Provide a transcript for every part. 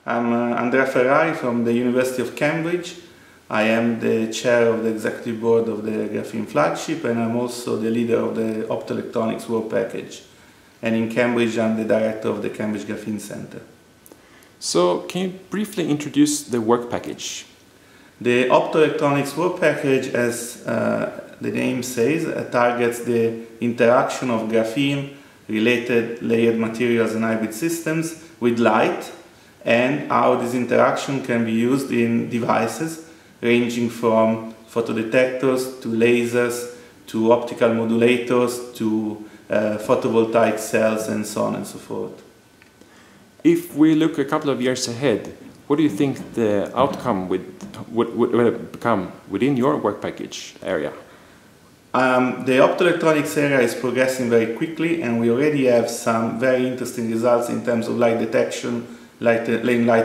I'm Andrea Ferrari from the University of Cambridge. I am the chair of the executive board of the Graphene Flagship, and I'm also the leader of the Optoelectronics Work Package. And in Cambridge, I'm the director of the Cambridge Graphene Center. So, can you briefly introduce the work package? The Optoelectronics Work Package, as the name says, targets the interaction of graphene-related layered materials and hybrid systems with light, and how this interaction can be used in devices ranging from photodetectors to lasers to optical modulators to photovoltaic cells and so on and so forth. If we look a couple of years ahead, what do you think the outcome would become within your work package area? The optoelectronics area is progressing very quickly, and we already have some very interesting results in terms of light detection, light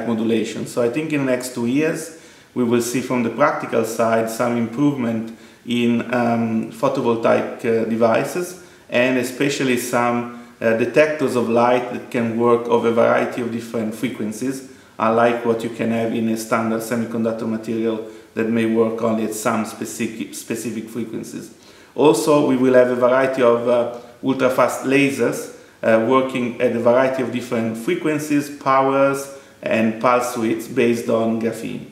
modulation. So I think in the next 2 years we will see from the practical side some improvement in photovoltaic devices, and especially some detectors of light that can work over a variety of different frequencies, unlike what you can have in a standard semiconductor material that may work only at some specific frequencies. Also, we will have a variety of ultra-fast lasers working at a variety of different frequencies, powers, and pulse widths based on graphene.